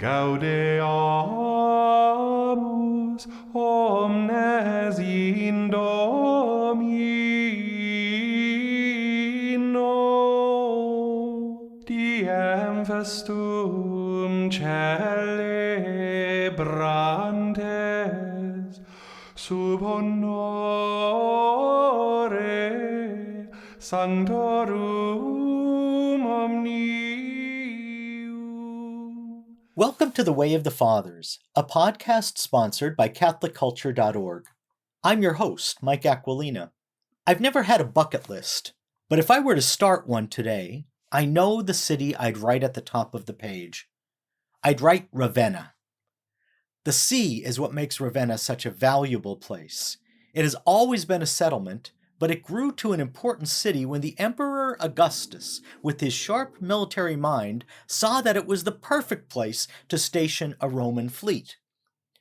Gaudeamus omnes in Domino, diem festum celebrantes, sub honore sanctorum omnium. Welcome to The Way of the Fathers, a podcast sponsored by CatholicCulture.org. I'm your host, Mike Aquilina. I've never had a bucket list, but if I were to start one today, I know the city I'd write at the top of the page. I'd write Ravenna. The sea is what makes Ravenna such a valuable place. It has always been a settlement, but it grew to an important city when the Emperor Augustus, with his sharp military mind, saw that it was the perfect place to station a Roman fleet.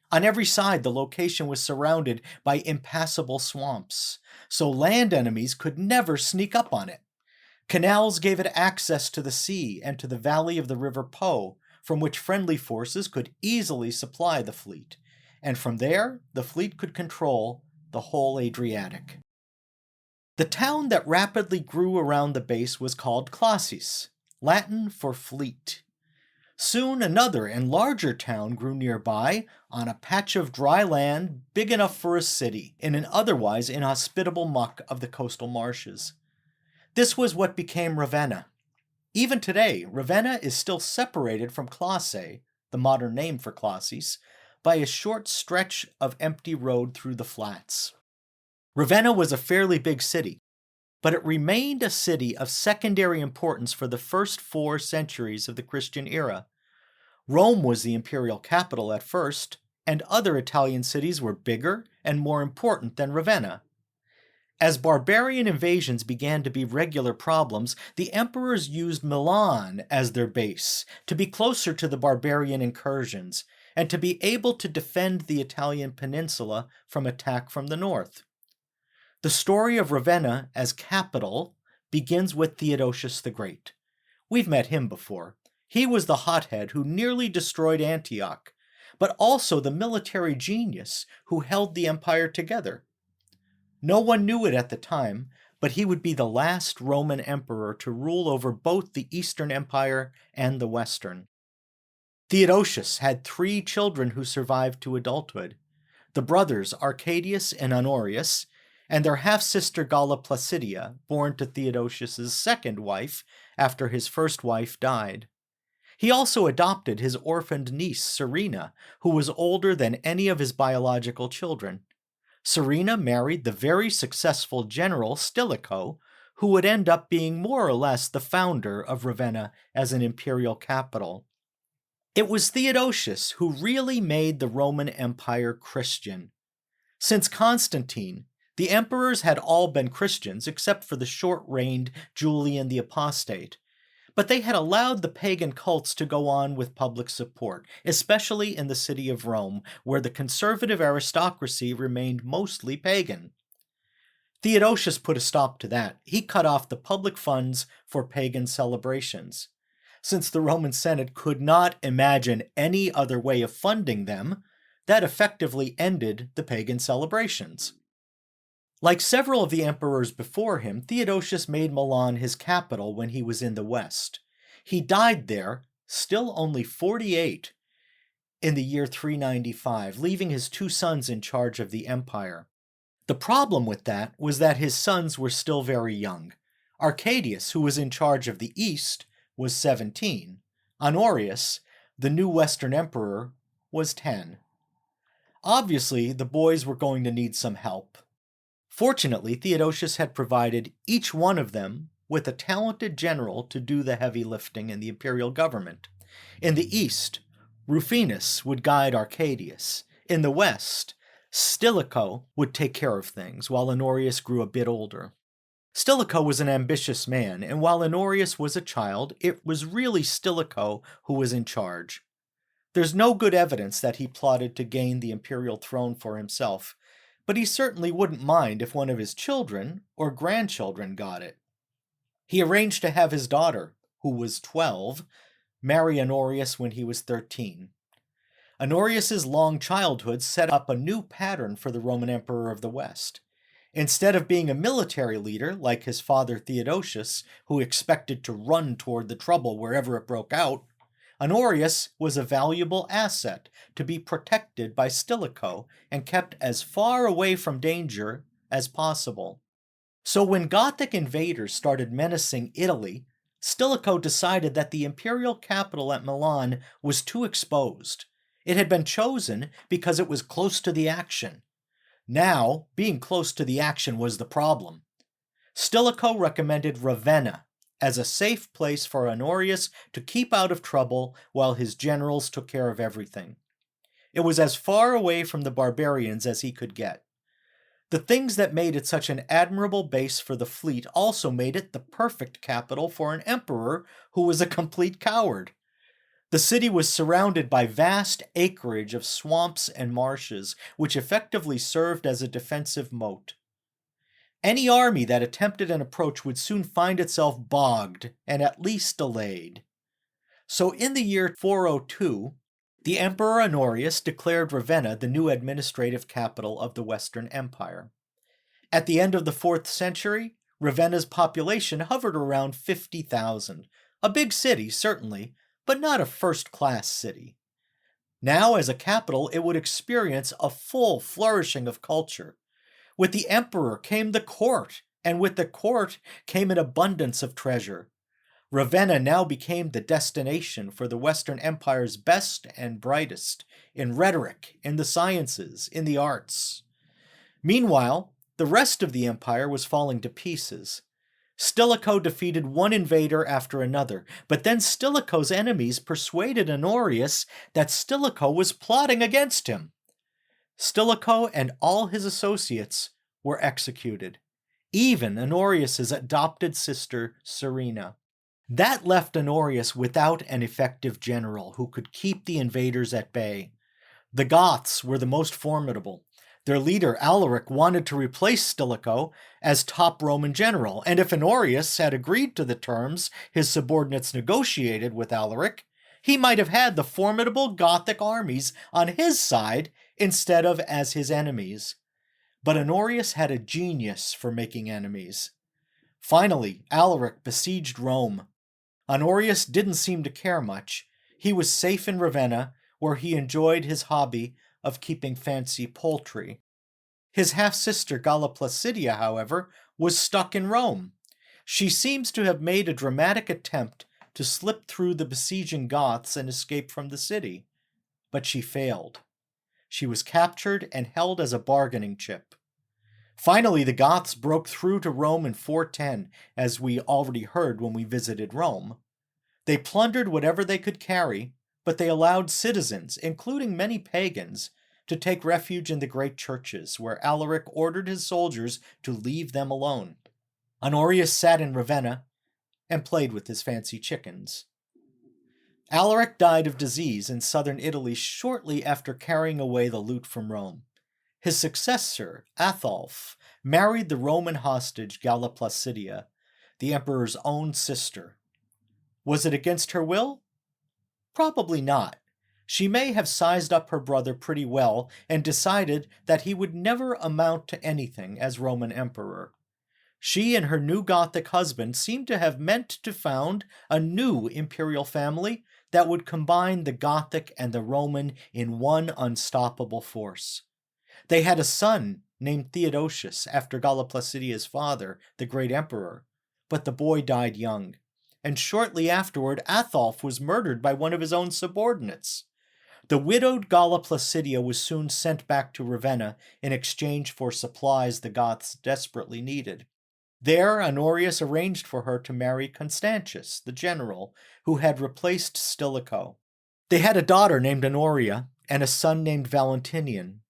On every side, the location was surrounded by impassable swamps, so land enemies could never sneak up on it. Canals gave it access to the sea and to the valley of the River Po, from which friendly forces could easily supply the fleet, and from there, the fleet could control the whole Adriatic. The town that rapidly grew around the base was called Classis, Latin for fleet. Soon another and larger town grew nearby on a patch of dry land big enough for a city in an otherwise inhospitable muck of the coastal marshes. This was what became Ravenna. Even today, Ravenna is still separated from Classe, the modern name for Classis, by a short stretch of empty road through the flats. Ravenna was a fairly big city, but it remained a city of secondary importance for the first 4 centuries of the Christian era. Rome was the imperial capital at first, and other Italian cities were bigger and more important than Ravenna. As barbarian invasions began to be regular problems, the emperors used Milan as their base to be closer to the barbarian incursions and to be able to defend the Italian peninsula from attack from the north. The story of Ravenna as capital begins with Theodosius the Great. We've met him before. He was the hothead who nearly destroyed Antioch, but also the military genius who held the empire together. No one knew it at the time, but he would be the last Roman emperor to rule over both the Eastern Empire and the Western. Theodosius had 3 children who survived to adulthood, the brothers Arcadius and Honorius, and their half-sister Gala Placidia, born to Theodosius's second wife after his first wife died. He also adopted his orphaned niece, Serena, who was older than any of his biological children. Serena married the very successful general Stilicho, who would end up being more or less the founder of Ravenna as an imperial capital. It was Theodosius who really made the Roman Empire Christian. Since Constantine, the emperors had all been Christians except for the short-reigned Julian the Apostate, but they had allowed the pagan cults to go on with public support, especially in the city of Rome, where the conservative aristocracy remained mostly pagan. Theodosius put a stop to that. He cut off the public funds for pagan celebrations. Since the Roman Senate could not imagine any other way of funding them, that effectively ended the pagan celebrations. Like several of the emperors before him, Theodosius made Milan his capital when he was in the west. He died there, still only 48, in the year 395, leaving his 2 sons in charge of the empire. The problem with that was that his sons were still very young. Arcadius, who was in charge of the east, was 17. Honorius, the new western emperor, was 10. Obviously, the boys were going to need some help. Fortunately, Theodosius had provided each one of them with a talented general to do the heavy lifting in the imperial government. In the east, Rufinus would guide Arcadius. In the west, Stilicho would take care of things, while Honorius grew a bit older. Stilicho was an ambitious man, and while Honorius was a child, it was really Stilicho who was in charge. There's no good evidence that he plotted to gain the imperial throne for himself, but he certainly wouldn't mind if one of his children or grandchildren got it. He arranged to have his daughter, who was 12, marry Honorius when he was 13. Honorius's long childhood set up a new pattern for the Roman Emperor of the West. Instead of being a military leader like his father Theodosius, who expected to run toward the trouble wherever it broke out, Honorius was a valuable asset to be protected by Stilicho and kept as far away from danger as possible. So when Gothic invaders started menacing Italy, Stilicho decided that the imperial capital at Milan was too exposed. It had been chosen because it was close to the action. Now, being close to the action was the problem. Stilicho recommended Ravenna as a safe place for Honorius to keep out of trouble while his generals took care of everything. It was as far away from the barbarians as he could get. The things that made it such an admirable base for the fleet also made it the perfect capital for an emperor who was a complete coward. The city was surrounded by vast acreage of swamps and marshes, which effectively served as a defensive moat. Any army that attempted an approach would soon find itself bogged and at least delayed. So in the year 402, the Emperor Honorius declared Ravenna the new administrative capital of the Western Empire. At the end of the 4th century, Ravenna's population hovered around 50,000. A big city, certainly, but not a first-class city. Now, as a capital, it would experience a full flourishing of culture. With the emperor came the court, and with the court came an abundance of treasure. Ravenna now became the destination for the Western Empire's best and brightest, in rhetoric, in the sciences, in the arts. Meanwhile, the rest of the empire was falling to pieces. Stilicho defeated one invader after another, but then Stilicho's enemies persuaded Honorius that Stilicho was plotting against him. Stilicho and all his associates were executed, even Honorius's adopted sister Serena. That left Honorius without an effective general who could keep the invaders at bay. The Goths were the most formidable. Their leader, Alaric, wanted to replace Stilicho as top Roman general, and if Honorius had agreed to the terms his subordinates negotiated with Alaric, he might have had the formidable Gothic armies on his side instead of as his enemies. But Honorius had a genius for making enemies. Finally, Alaric besieged Rome. Honorius didn't seem to care much. He was safe in Ravenna, where he enjoyed his hobby of keeping fancy poultry. His half-sister Gala Placidia, however, was stuck in Rome. She seems to have made a dramatic attempt to slip through the besieging Goths and escape from the city, but she failed. She was captured and held as a bargaining chip. Finally, the Goths broke through to Rome in 410, as we already heard when we visited Rome. They plundered whatever they could carry, but they allowed citizens, including many pagans, to take refuge in the great churches, where Alaric ordered his soldiers to leave them alone. Honorius sat in Ravenna and played with his fancy chickens. Alaric died of disease in southern Italy shortly after carrying away the loot from Rome. His successor, Athalf, married the Roman hostage Gala Placidia, the emperor's own sister. Was it against her will? Probably not. She may have sized up her brother pretty well and decided that he would never amount to anything as Roman emperor. She and her new Gothic husband seemed to have meant to found a new imperial family that would combine the Gothic and the Roman in one unstoppable force. They had a son named Theodosius after Gala Placidia's father, the great emperor, but the boy died young, and shortly afterward Athalf was murdered by one of his own subordinates. The widowed Gala Placidia was soon sent back to Ravenna in exchange for supplies the Goths desperately needed. There, Honorius arranged for her to marry Constantius, the general, who had replaced Stilicho. They had a daughter named Honoria and a son named Valentinian.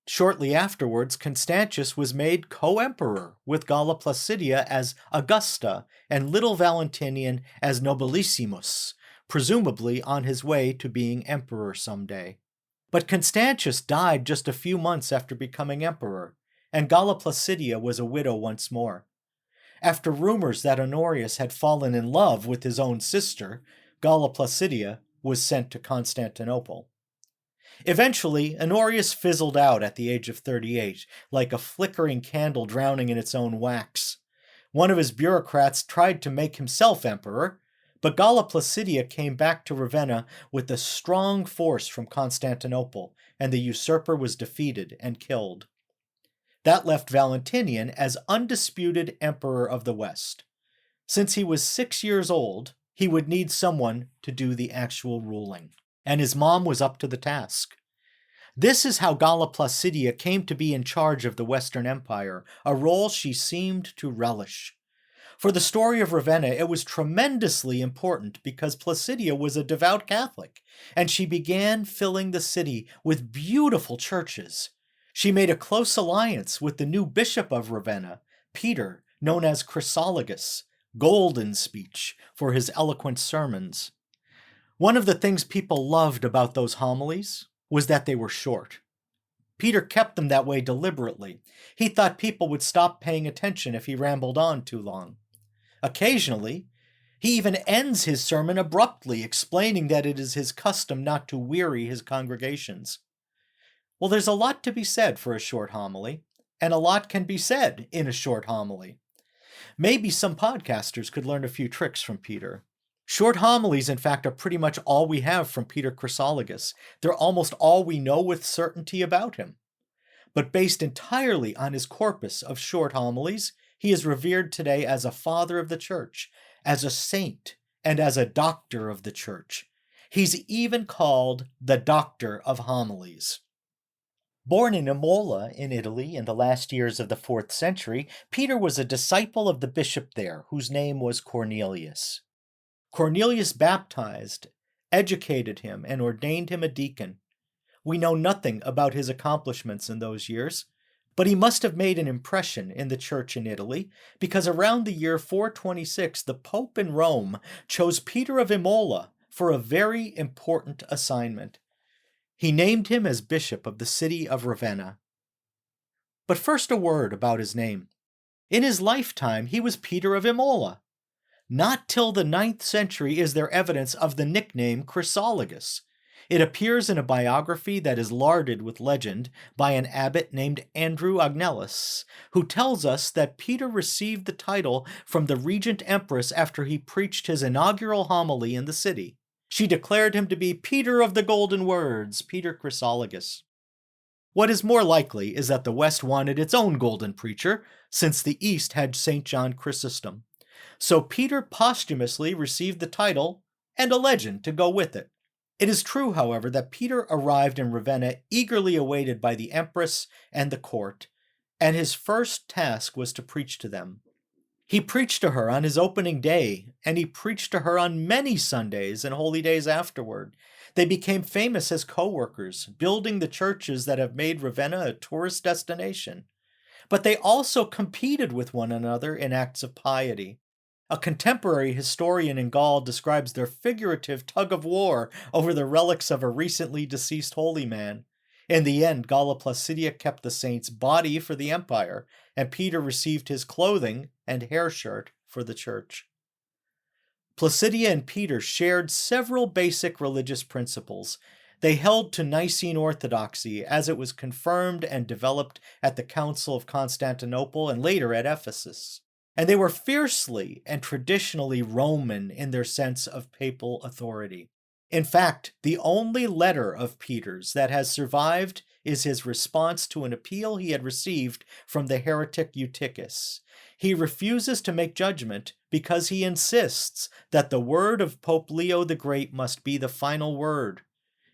Shortly afterwards, Constantius was made co-emperor with Gala Placidia as Augusta and little Valentinian as Nobilissimus, presumably on his way to being emperor someday. But Constantius died just a few months after becoming emperor, and Gala Placidia was a widow once more. After rumors that Honorius had fallen in love with his own sister, Gala Placidia, was sent to Constantinople. Eventually, Honorius fizzled out at the age of 38, like a flickering candle drowning in its own wax. One of his bureaucrats tried to make himself emperor, but Gala Placidia came back to Ravenna with a strong force from Constantinople, and the usurper was defeated and killed. That left Valentinian as undisputed emperor of the West. Since he was 6 years old, he would need someone to do the actual ruling, and his mom was up to the task. This is how Gala Placidia came to be in charge of the Western Empire, a role she seemed to relish. For the story of Ravenna, it was tremendously important because Placidia was a devout Catholic, and she began filling the city with beautiful churches. She made a close alliance with the new bishop of Ravenna, Peter, known as Chrysologus, golden speech, for his eloquent sermons. One of the things people loved about those homilies was that they were short. Peter kept them that way deliberately. He thought people would stop paying attention if he rambled on too long. Occasionally, he even ends his sermon abruptly, explaining that it is his custom not to weary his congregations. Well, there's a lot to be said for a short homily, and a lot can be said in a short homily. Maybe some podcasters could learn a few tricks from Peter. Short homilies, in fact, are pretty much all we have from Peter Chrysologus. They're almost all we know with certainty about him. But based entirely on his corpus of short homilies, he is revered today as a father of the church, as a saint, and as a doctor of the church. He's even called the Doctor of Homilies. Born in Imola in Italy in the last years of the 4th century, Peter was a disciple of the bishop there, whose name was Cornelius. Cornelius baptized, educated him, and ordained him a deacon. We know nothing about his accomplishments in those years, but he must have made an impression in the church in Italy, because around the year 426, the Pope in Rome chose Peter of Imola for a very important assignment. He named him as bishop of the city of Ravenna. But first a word about his name. In his lifetime, he was Peter of Imola. Not till the 9th century is there evidence of the nickname Chrysologus. It appears in a biography that is larded with legend by an abbot named Andrew Agnellus, who tells us that Peter received the title from the regent empress after he preached his inaugural homily in the city. She declared him to be Peter of the Golden Words, Peter Chrysologus. What is more likely is that the West wanted its own golden preacher, since the East had St. John Chrysostom. So Peter posthumously received the title and a legend to go with it. It is true, however, that Peter arrived in Ravenna eagerly awaited by the empress and the court, and his first task was to preach to them. He preached to her on his opening day, and he preached to her on many Sundays and holy days afterward. They became famous as co-workers, building the churches that have made Ravenna a tourist destination. But they also competed with one another in acts of piety. A contemporary historian in Gaul describes their figurative tug-of-war over the relics of a recently deceased holy man. In the end, Gala Placidia kept the saint's body for the empire, and Peter received his clothing and hair shirt for the church. Placidia and Peter shared several basic religious principles. They held to Nicene orthodoxy as it was confirmed and developed at the Council of Constantinople and later at Ephesus. And they were fiercely and traditionally Roman in their sense of papal authority. In fact, the only letter of Peter's that has survived is his response to an appeal he had received from the heretic Eutychus. He refuses to make judgment because he insists that the word of Pope Leo the Great must be the final word.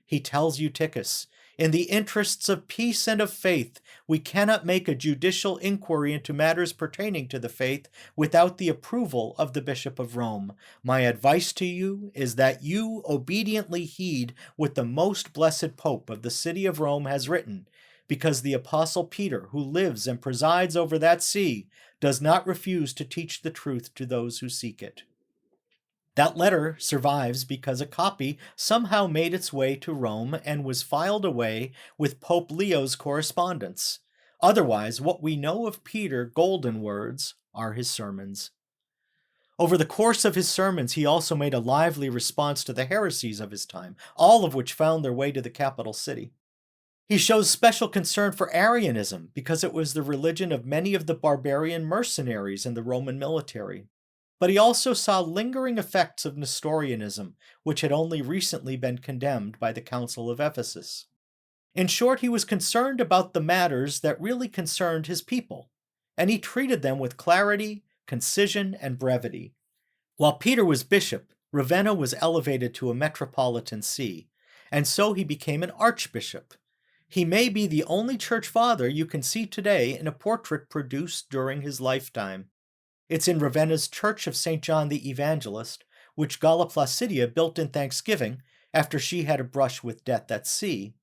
He tells Eutychus, "In the interests of peace and of faith, we cannot make a judicial inquiry into matters pertaining to the faith without the approval of the Bishop of Rome. My advice to you is that you obediently heed what the most blessed Pope of the city of Rome has written, because the Apostle Peter, who lives and presides over that see, does not refuse to teach the truth to those who seek it." That letter survives because a copy somehow made its way to Rome and was filed away with Pope Leo's correspondence. Otherwise, what we know of Peter Golden Words are his sermons. Over the course of his sermons, he also made a lively response to the heresies of his time, all of which found their way to the capital city. He shows special concern for Arianism because it was the religion of many of the barbarian mercenaries in the Roman military. But he also saw lingering effects of Nestorianism, which had only recently been condemned by the Council of Ephesus. In short, he was concerned about the matters that really concerned his people, and he treated them with clarity, concision, and brevity. While Peter was bishop, Ravenna was elevated to a metropolitan see, and so he became an archbishop. He may be the only church father you can see today in a portrait produced during his lifetime. It's in Ravenna's Church of St. John the Evangelist, which Gala Placidia built in Thanksgiving after she had a brush with death at sea.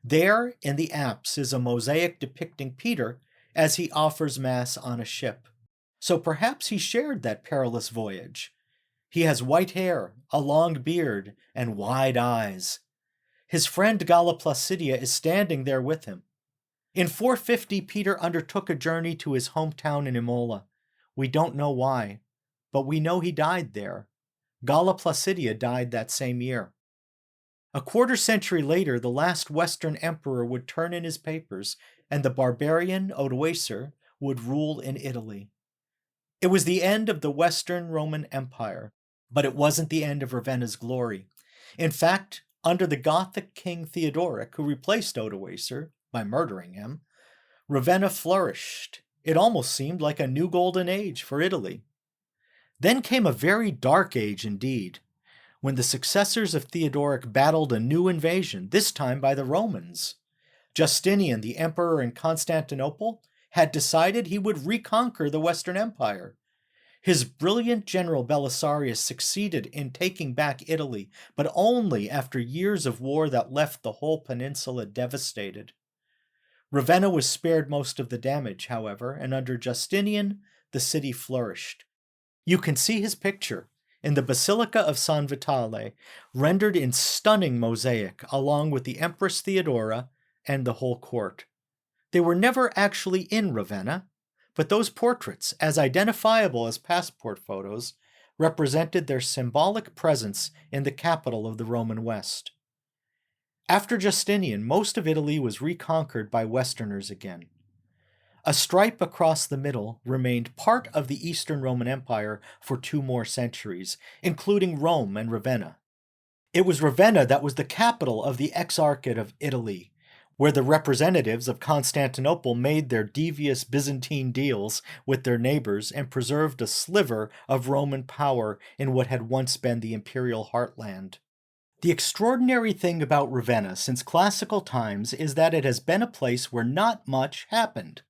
There, in the apse, is a mosaic depicting Peter as he offers Mass on a ship. So perhaps he shared that perilous voyage. He has white hair, a long beard, and wide eyes. His friend Gala Placidia is standing there with him. In 450, Peter undertook a journey to his hometown in Imola. We don't know why, but we know he died there. Gala Placidia died that same year. A quarter century later, the last Western emperor would turn in his papers, and the barbarian Odoacer would rule in Italy. It was the end of the Western Roman Empire, but it wasn't the end of Ravenna's glory. In fact, under the Gothic king Theodoric, who replaced Odoacer by murdering him, Ravenna flourished. It almost seemed like a new golden age for Italy. Then came a very dark age indeed, when the successors of Theodoric battled a new invasion, this time by the Romans. Justinian, the emperor in Constantinople, had decided he would reconquer the Western Empire. His brilliant general Belisarius succeeded in taking back Italy, but only after years of war that left the whole peninsula devastated. Ravenna was spared most of the damage, however, and under Justinian, the city flourished. You can see his picture in the Basilica of San Vitale, rendered in stunning mosaic, along with the Empress Theodora and the whole court. They were never actually in Ravenna, but those portraits, as identifiable as passport photos, represented their symbolic presence in the capital of the Roman West. After Justinian, most of Italy was reconquered by Westerners again. A stripe across the middle remained part of the Eastern Roman Empire for 2 more centuries, including Rome and Ravenna. It was Ravenna that was the capital of the Exarchate of Italy, where the representatives of Constantinople made their devious Byzantine deals with their neighbors and preserved a sliver of Roman power in what had once been the imperial heartland. The extraordinary thing about Ravenna since classical times is that it has been a place where not much happened.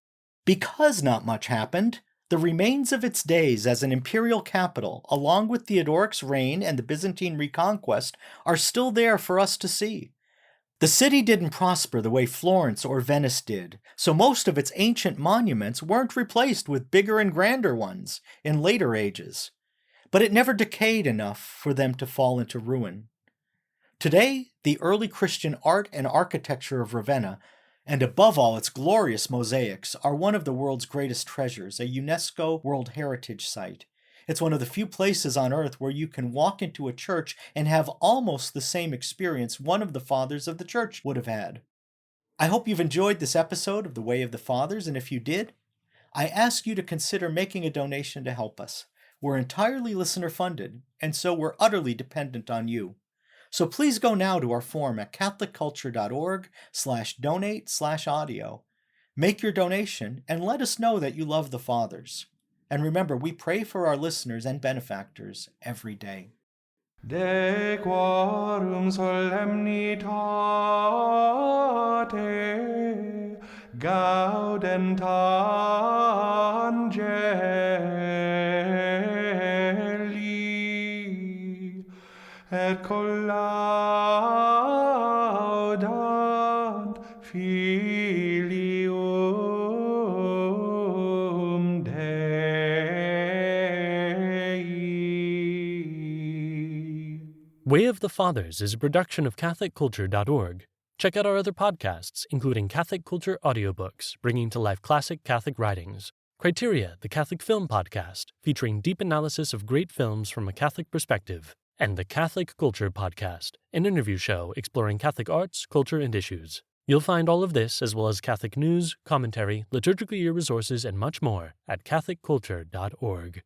Because not much happened, the remains of its days as an imperial capital, along with Theodoric's reign and the Byzantine reconquest, are still there for us to see. The city didn't prosper the way Florence or Venice did, so most of its ancient monuments weren't replaced with bigger and grander ones in later ages. But it never decayed enough for them to fall into ruin. Today, the early Christian art and architecture of Ravenna, and above all its glorious mosaics, are one of the world's greatest treasures, a UNESCO World Heritage Site. It's one of the few places on earth where you can walk into a church and have almost the same experience one of the fathers of the church would have had. I hope you've enjoyed this episode of The Way of the Fathers, and if you did, I ask you to consider making a donation to help us. We're entirely listener-funded, and so we're utterly dependent on you. So please go now to our form at catholicculture.org/donate/audio. Make your donation and let us know that you love the Fathers. And remember, we pray for our listeners and benefactors every day. De quorum solemnitate gaudent angeli et collaudant filium Dei. Way of the Fathers is a production of CatholicCulture.org. Check out our other podcasts, including Catholic Culture audiobooks, bringing to life classic Catholic writings, Criteria, the Catholic Film Podcast, featuring deep analysis of great films from a Catholic perspective, and the Catholic Culture Podcast, an interview show exploring Catholic arts, culture, and issues. You'll find all of this, as well as Catholic news, commentary, liturgical year resources, and much more at CatholicCulture.org.